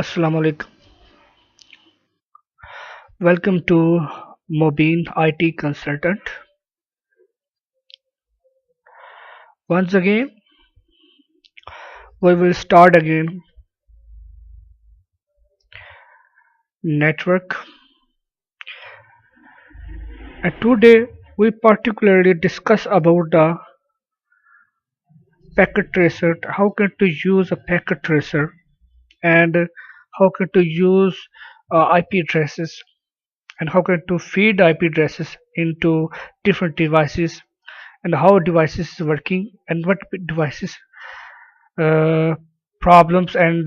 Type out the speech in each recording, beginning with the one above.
Assalamu alaikum. Welcome to Mobeen IT Consultant. Once again, we will start again network. And today we particularly discuss about the packet tracer, how can to use a packet tracer and how can to use IP addresses and how can to feed IP addresses into different devices and how devices is working and what devices uh, problems and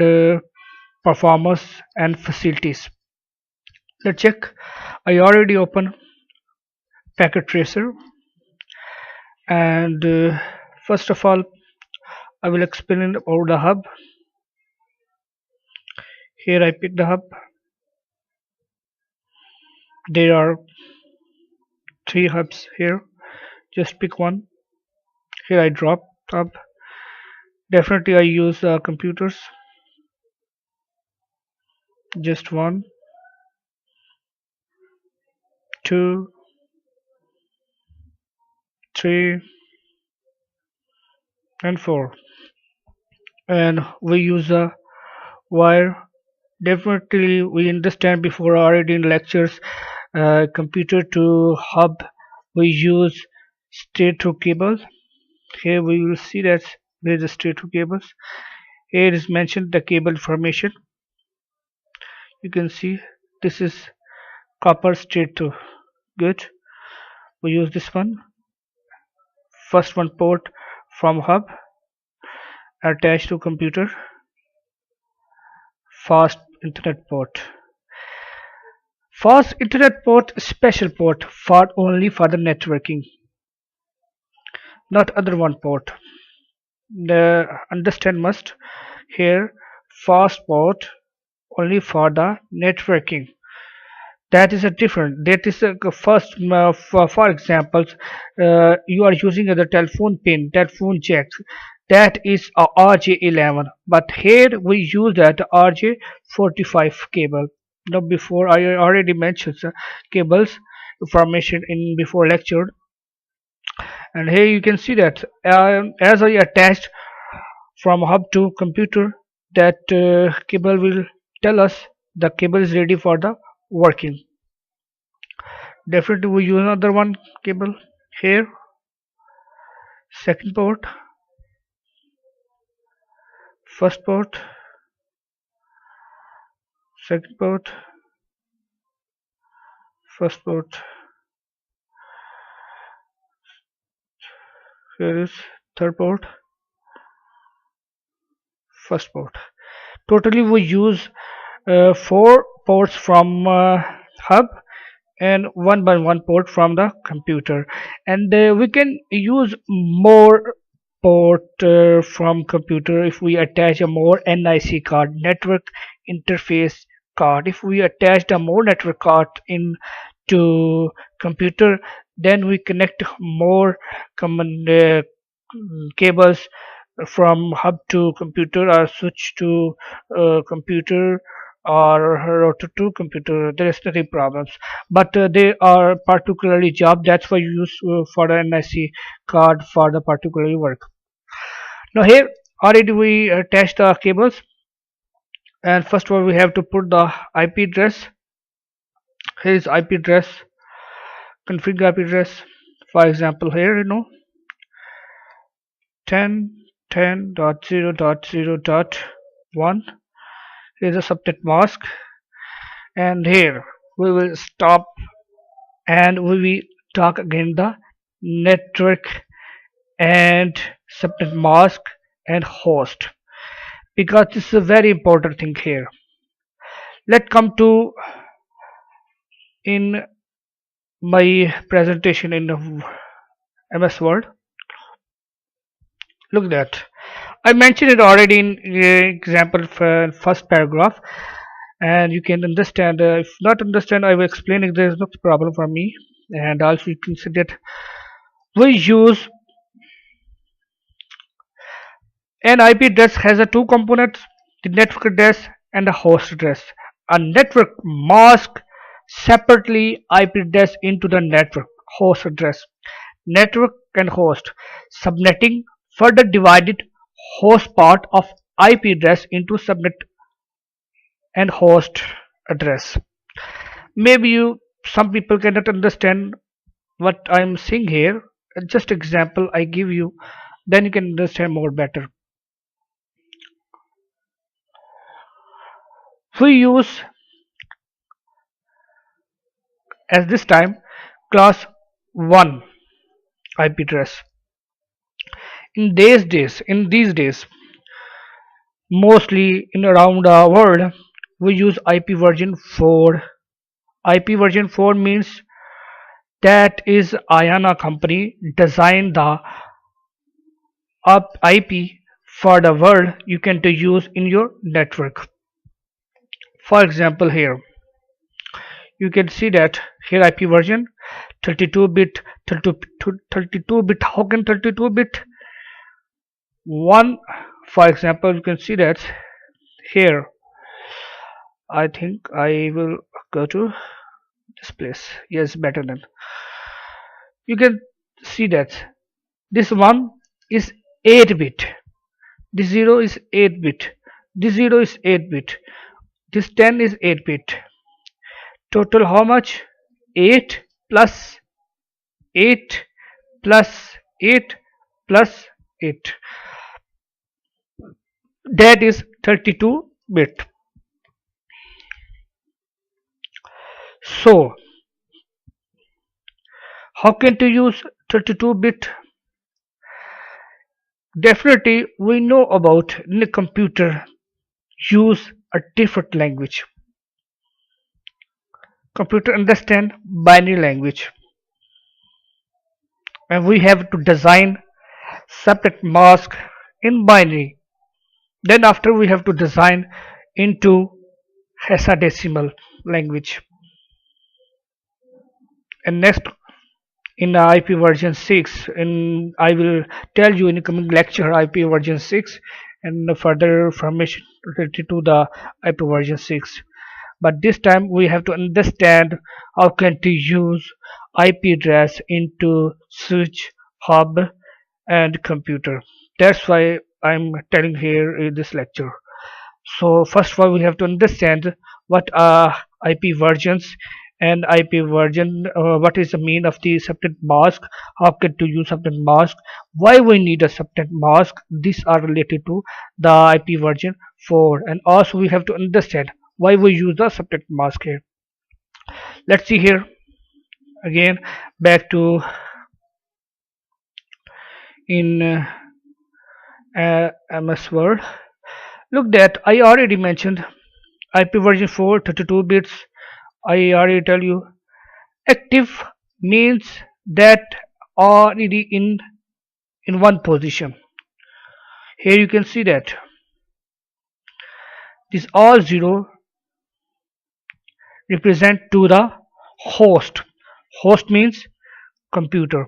performance and facilities. Let's check. I already opened packet tracer and first of all I will explain about the hub. Here I pick the hub. There are three hubs here. Just pick one. Here I drop hub. Definitely I use computers. Just one, two, three, and four. And we use a wire. Definitely we understand before already in lectures computer to hub we use straight through cable. Here we will see that there is a straight through cables. Here is mentioned the cable information. You can see this is copper straight through. Good. We use this one. First one port from hub attached to computer. Fast internet port. Fast internet port special port for only for the networking, not other one port. The understand must here fast port only for the networking. That is a different. That is a first for example, you are using the telephone pin, telephone jack. That is a RJ11, but here we use that RJ45 cable. Now before I already mentioned cables information in before lecture, and here you can see that as I attached from hub to computer, that cable will tell us the cable is ready for the working. Definitely we use another one cable here, second port, first port, second port, first port. Here is third port, first port. Totally we use four ports from hub and one by one port from the computer, and we can use more port from computer if we attach a more NIC card, network interface card. If we attach a more network card in to computer, then we connect more common cables from hub to computer or switch to computer or router to computer. There is nothing problems, but they are particularly job, that's why you use for the NIC card for the particular work. Now here already we attach the cables, and first of all we have to put the IP address. Here is IP address, configure IP address. For example, here 10.10.0.0.1. Here is a subnet mask, and here we will stop and we will talk again the network and subnet mask and host, because this is a very important thing here. Let's come to in my presentation in MS Word. Look at that. I mentioned it already in example for first paragraph, and you can understand. If not understand, I will explain it. There is no problem for me, and also you can see that we use an IP address has a two components: the network address and a host address. A network masks separately IP address into the network host address. Network and host. Subnetting further divided host part of IP address into subnet and host address. Maybe some people cannot understand what I'm saying here. Just example I give you, then you can understand more better. We use as this time class 1 IP address. In these days, mostly in around the world, we use IP version 4. IP version 4 means that is IANA company designed the IP for the world you can to use in your network. For example, here you can see that here IP version 32-bit, 32-bit. How can 32-bit? One, for example, you can see that here. I think I will go to this place. Yes, better than. You can see that this one is 8-bit. This 0 is 8-bit. This 0 is 8-bit. This 10 is 8-bit. Total how much? 8 plus 8 plus 8 plus 8. That is 32-bit. So, how can to use 32-bit? Definitely, we know about in a computer use a different language. Computer understand binary language, and we have to design separate mask in binary. Then after we have to design into hexadecimal language. And next in IP version 6, and I will tell you in the coming lecture IP version 6 and further information related to the IP version 6. But this time we have to understand how can to use IP address into switch, hub and computer. That's why I'm telling here in this lecture. So first of all we have to understand what are IP versions and IP version, what is the mean of the subnet mask, how can to use subnet mask, why we need a subnet mask. These are related to the IP version 4, and also we have to understand why we use the subnet mask here. Let's see here again, back to in MS Word. Look that I already mentioned IP version 4 32 bits. I already tell you active means that already in one position. Here you can see that this all 0 represent to the host. Host means computer.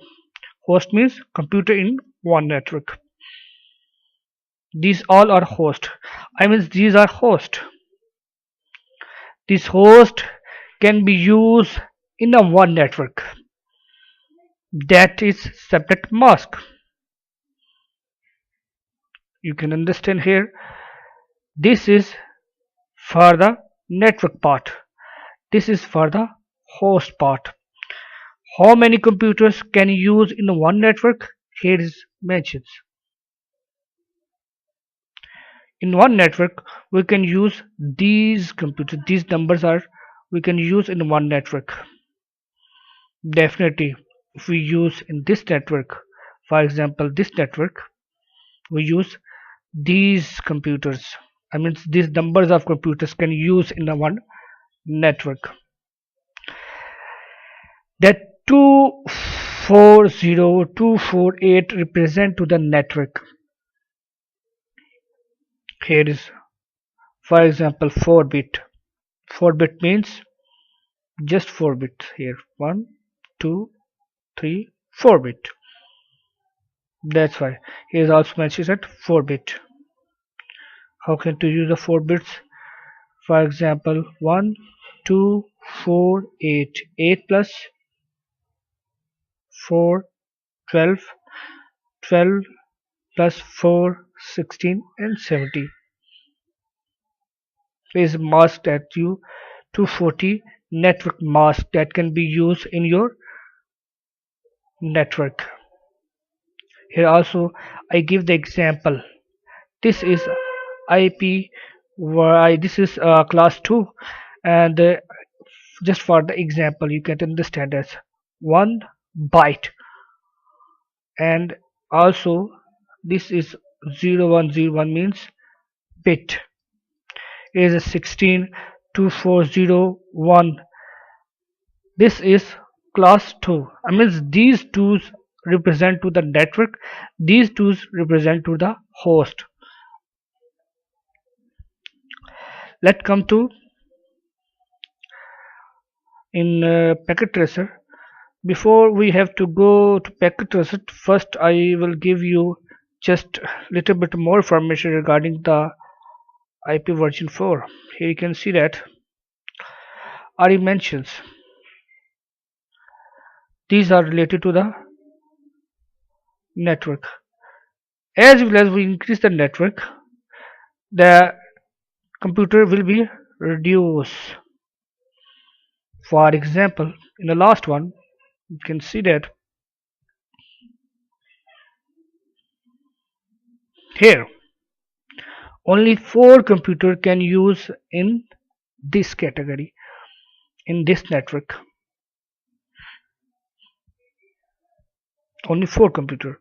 Host means computer in one network. These all are host. I mean these are host. This host can be used in a one network. That is subnet mask. You can understand here. This is for the network part. This is for the host part. How many computers can you use in one network? Here is mentions. In one network we can use these computers. These numbers are we can use in one network. Definitely if we use in this network, for example this network, we use these computers. I mean these numbers of computers can use in a one network. That 240248 represent to the network. Here is for example 4-bit. 4-bit means just 4 bits here. 1 2 3 4-bit. That's why here is also mentioned at 4-bit. How can to use the 4 bits? For example, 1 2 4 8, 8 plus 4 12, 12 plus 4 16, and 70 is mask that you 240 network mask that can be used in your network. Here also I give the example. This is IP where this is class 2, and just for the example you can understand as 1 byte, and also this is 0101 means bit is a 162401. This is class 2. I mean these twos represent to the network, these twos represent to the host. Let's come to in packet tracer. Before we have to go to packet tracer, first I will give you just little bit more information regarding the IP version 4. Here you can see that RE mentions these are related to the network. As well as we increase the network, the computer will be reduced. For example, in the last one, you can see that here only 4 computer can use in this category, in this network. Only 4 computer.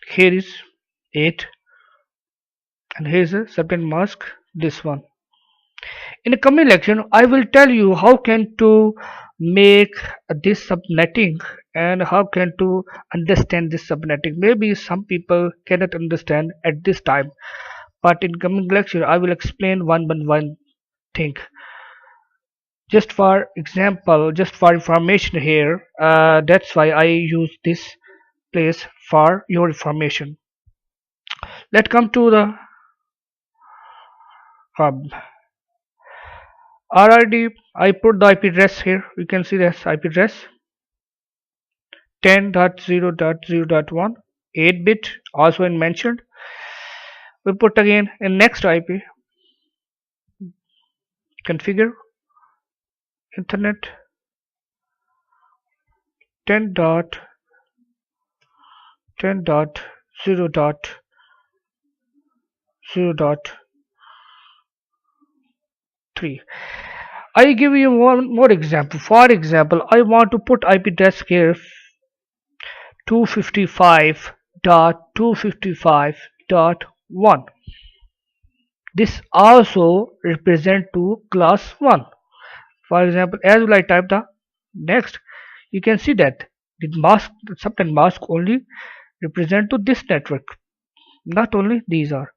Here is 8, and here is a subnet mask, this one. In the coming lecture, I will tell you how can to make this subnetting and how can to understand this subnetting. Maybe some people cannot understand at this time, but in coming lecture, I will explain one by one thing. Just for example, just for information here, that's why I use this place for your information. Let's come to the hub. RRD, I put the IP address here. You can see this IP address 10.0.0.1, 8 bit also in mentioned. We put again in next IP configure internet 10.10.0.0.3. I give you one more example. For example, I want to put IP address here 255.255.1. This also represent to class 1. For example, as will I type the next, you can see that the mask, the subnet mask only represent to this network. Not only these are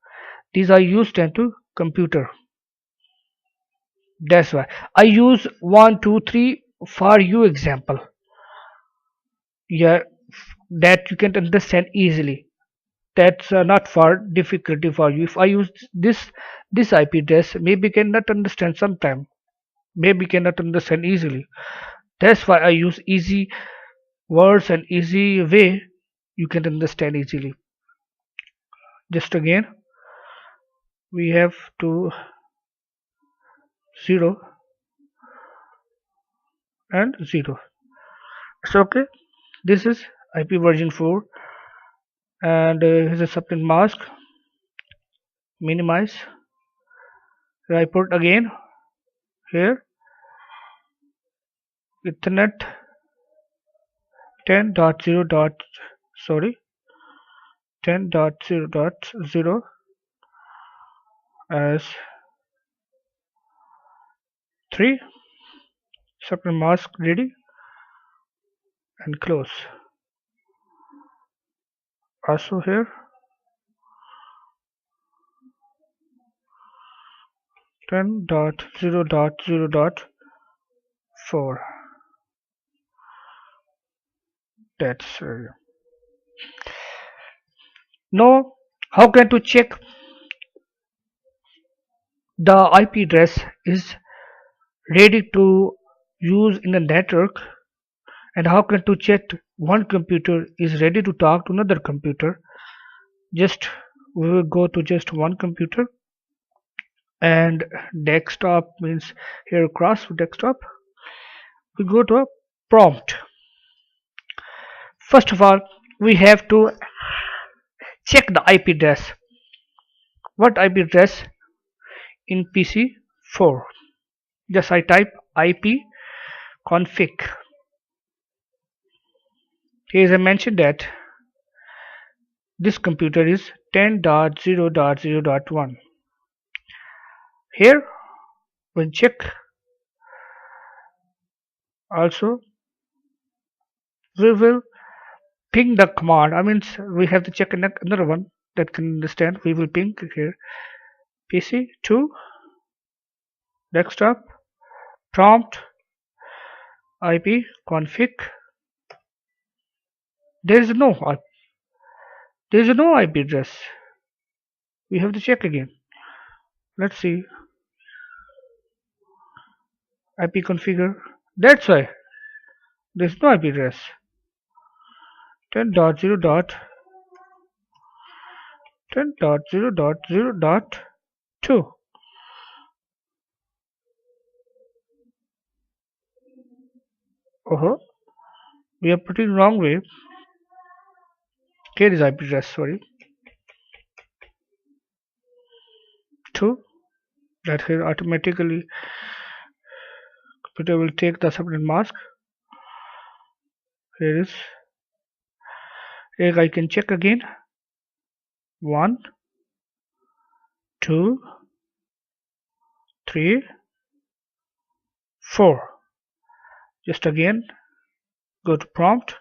used into computer. That's why I use 1 2 3 for you example. Yeah, that you can understand easily. That's not for difficulty for you. If I use this IP address, maybe cannot understand sometime, maybe cannot understand easily. That's why I use easy words and easy way you can understand easily. Just again we have to 0 and 0. So okay, this is IP version 4, and here's a subnet mask. Minimize. I put again here Ethernet 10.0. Sorry, 10.0.0 as 3. Subnet mask ready and close. Also here 10.0.0.4. That's now how can to check the IP address is ready to use in a network, and how can to check one computer is ready to talk to another computer. Just we will go to just one computer, and desktop means here cross desktop. We go to a prompt. First of all, we have to check the IP address. What IP address in PC4? Just I type IP config. Here I mentioned that this computer is 10.0.0.1. Here we'll check also, we will ping the command. I mean, we have to check another one that can understand. We will ping here PC2 desktop prompt IP config. There is no IP address. We have to check again. Let's see IP configure. That's why there's no IP address. 10.0.10.0.0.2. Oh, we are putting wrong way. Here is IP address. Sorry, 2. That here automatically computer will take the separate mask. Here is. Here I can check again. 1, 2, 3, 4. Just again go to prompt,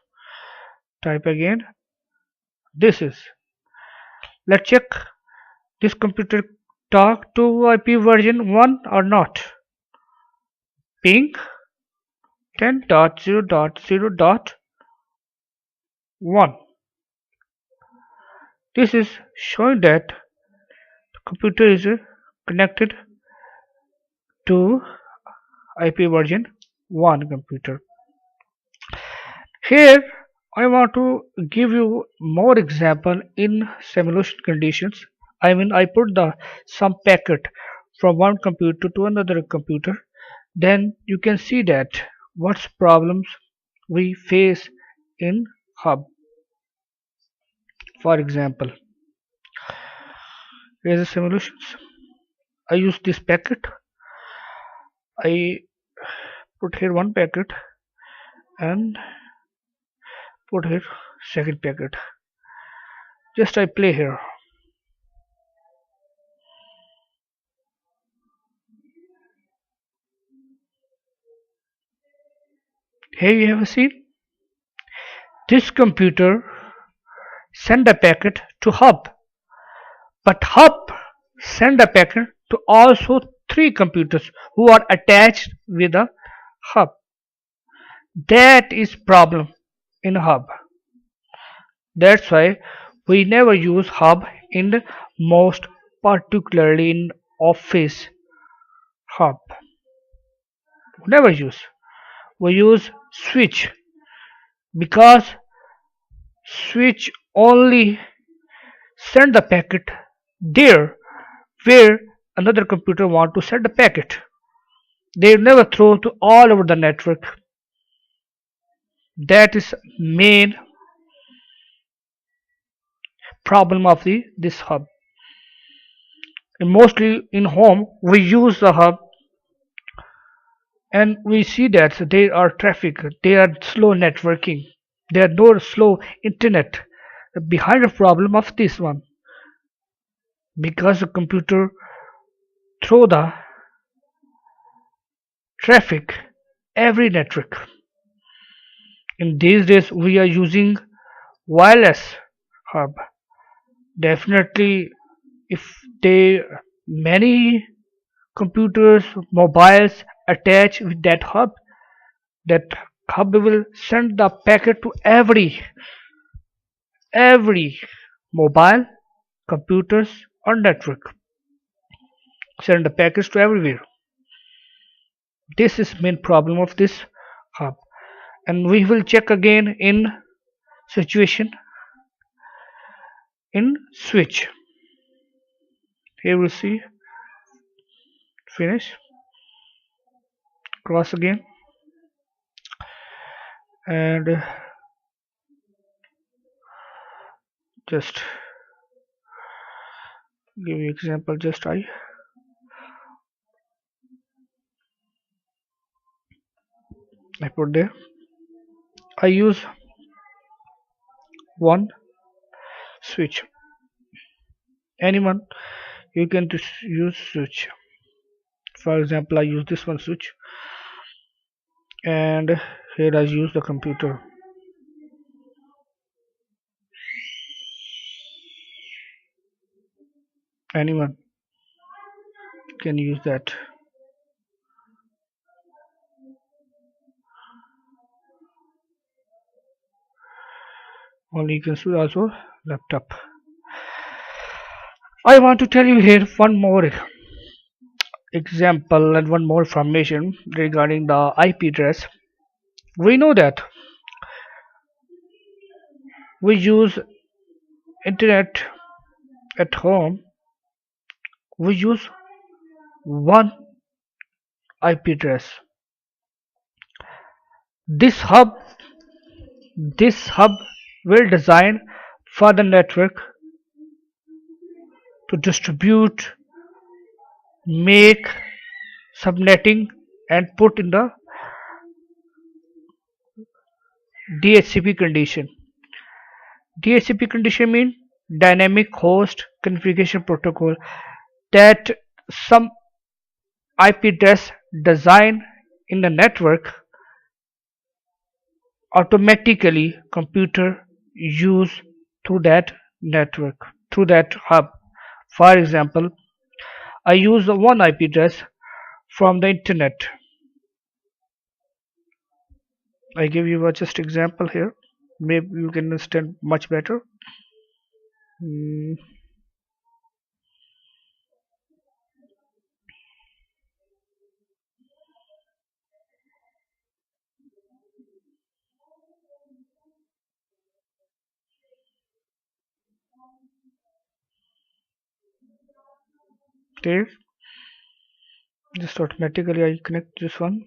type again. This is. Let's check this computer talk to IP version 1 or not. Ping 10.0.0.1. This is showing that the computer is connected to IP version 1 computer. Here I want to give you more example in simulation conditions. I mean, I put the some packet from one computer to another computer. Then you can see that what's problems we face in hub. For example, here's the simulations. I use this packet. I put here one packet and put here second packet. Just I play here. Here you have seen this computer send a packet to hub, but hub send a packet to also 3 computers who are attached with the hub. That is problem in hub. That's why we never use hub in the most particularly in office hub. Never use. We use switch because switch only send the packet there where another computer want to send a packet. They never throw to all over the network. That is main problem of this hub. And mostly in home we use the hub and we see that there are traffic, there are slow networking, there are no slow internet behind the problem of this one because the computer throw the traffic every network. In these days we are using wireless hub. Definitely if they many computers mobiles attach with that hub will send the packet to every mobile computers or network. send the packets to everywhere. This is main problem of this hub. And we will check again in situation in switch. Here we see finish, cross again, and just give you example. Just I put there. I use one switch. Anyone you can just use switch. For example, I use this one switch, and here I use the computer. Anyone can use that. Only you can use also laptop. I want to tell you here one more example and one more information regarding the IP address. We know that we use internet at home. We use one IP address. This hub will design for the network to distribute, make subnetting, and put in the DHCP condition. DHCP condition means dynamic host configuration protocol, that some IP address design in the network automatically computer use through that network, through that hub. For example, I use one IP address from the internet. I give you a just example here. Maybe you can understand much better. Okay, just automatically I connect this one.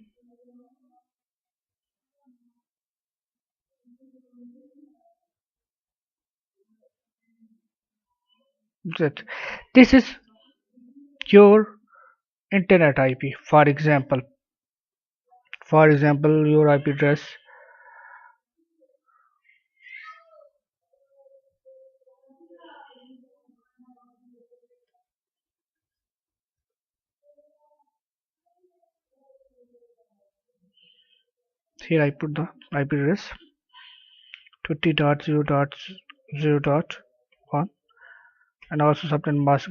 That this is your internet IP. For example, your IP address here. I put the IP address 20.0.0.1 and also subnet mask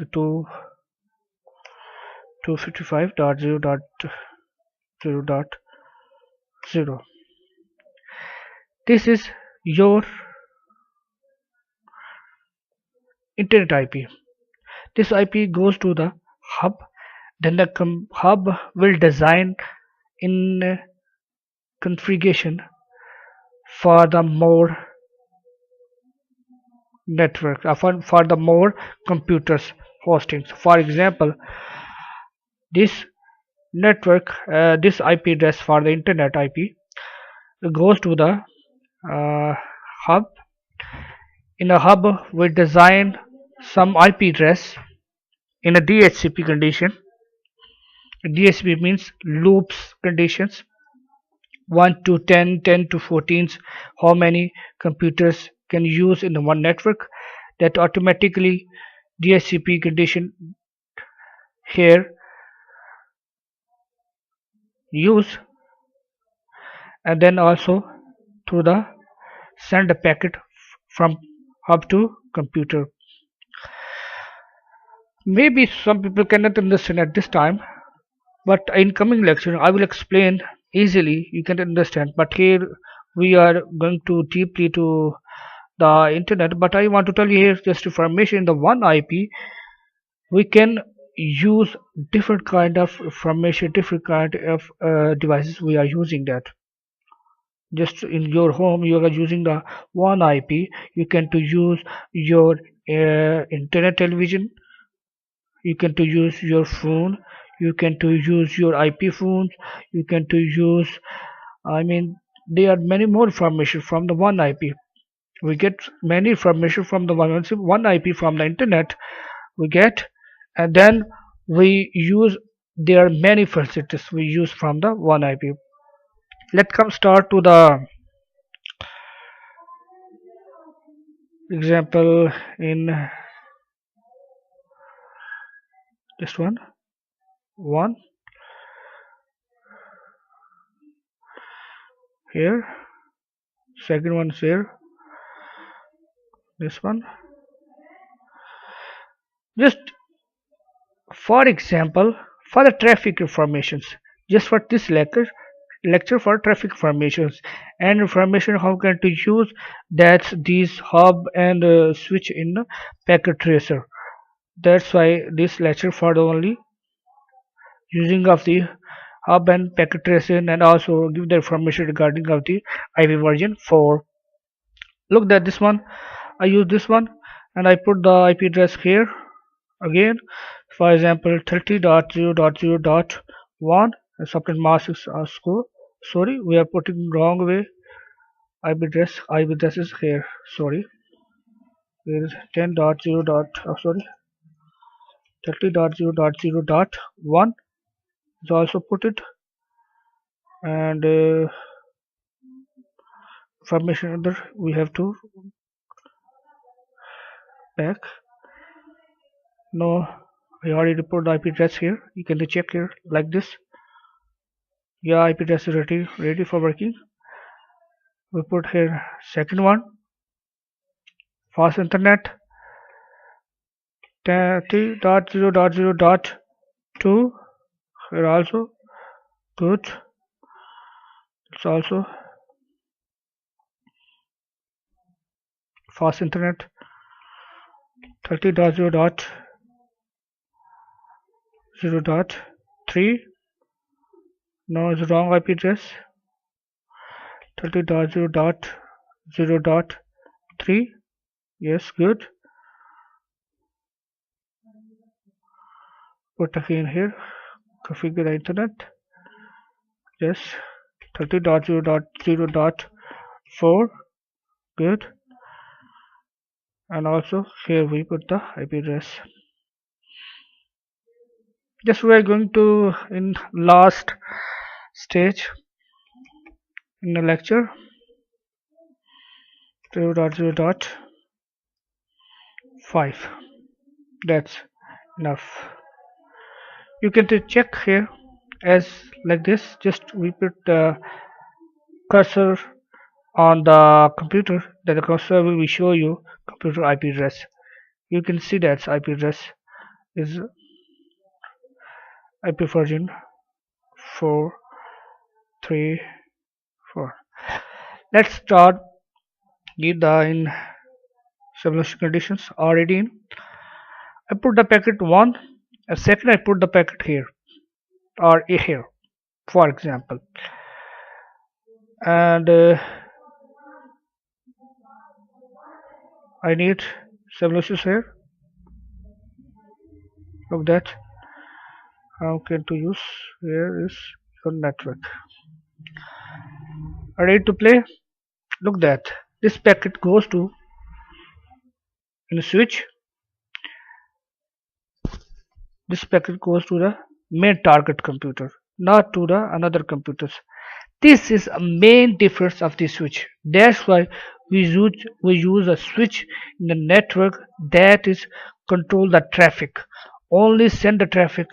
255.0.0.0. This is your internet IP. This IP goes to the hub. Then the hub will design in configuration for the more network, for the more computers hostings. For example, this network, this IP address for the internet IP goes to the hub. In a hub, we design some IP address in a DHCP condition. DHCP means loops conditions, 1 to 10, 10 to 14, how many computers can use in the one network. That automatically DHCP condition here use, and then also through the send a packet from hub to computer. Maybe some people cannot understand at this time, but in coming lecture I will explain easily, you can understand. But here we are going to deeply to the internet, but I want to tell you here just information. The one IP we can use different kind of information, different kind of devices we are using that. Just in your home you are using the one IP. You can to use your internet television, you can to use your phone, you can to use your IP phones, you can to use, I mean, there are many more information from the one IP. We get many information from the one IP from the internet we get, and then we use, there are many facilities we use from the one IP. Let's come start to the example in just one here, second one is here, this one. Just for example, for the traffic informations, just for this lecture for traffic informations and information how can to use that's these hub and switch in the packet tracer. That's why this lecture for the only using of the hub and packet tracing, and also give the information regarding of the IP version 4. Look at this one. I use this one and I put the IP address here again. For example, 30.0.0.1 and subnet mask is score. Sorry, we are putting wrong way. IP address is here. Sorry, here is 10.0. Sorry, 30.0.0.1 is also put it, and information other we have to back. No, I already put the IP address here. You can check here like this. Yeah, IP address is ready for working. We put here second one, fast internet 3.0.0.2. Here also good. It's also fast internet 30.0.0.3. No, it's wrong IP address. 30.0.0.3. Yes, good. Put again here. Configure the internet. Yes. 30.0.0.4. Good. And also here we put the IP address. Just we are going to in last stage in the lecture 0.0.5. That's enough. You can check here as like this. Just we put the cursor on the computer, then the cursor will show you computer IP address. You can see that IP address is IP version 434. Let's start. Give the in simulation conditions already in. I put the packet 1, and second I put the packet here or here, for example, and I need simulations here. Look that how can to use. Here is your network ready to play. Look that this packet goes to in a switch. This packet goes to the main target computer, not to the another computers. This is a main difference of the switch. That's why we use a switch in the network that is control the traffic. Only send the traffic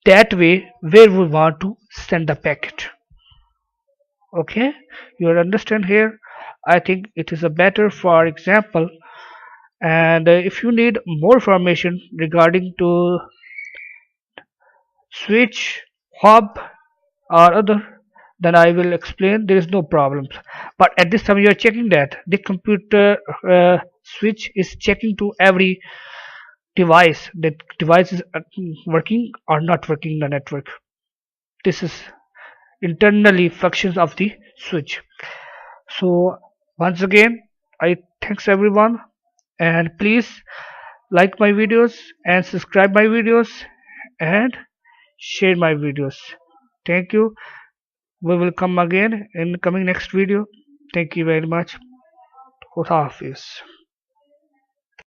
that way where we want to send the packet. Okay, you understand here? I think it is a better for example. And if you need more information regarding to switch, hub or other, then I will explain. There is no problems. But at this time you are checking that the computer switch is checking to every device is working or not working in the network. This is internally functions of the switch. So once again, I thanks everyone, and please like my videos and subscribe my videos and share my videos. Thank you. We will come again in coming next video. Thank you very much. Khuda Hafiz.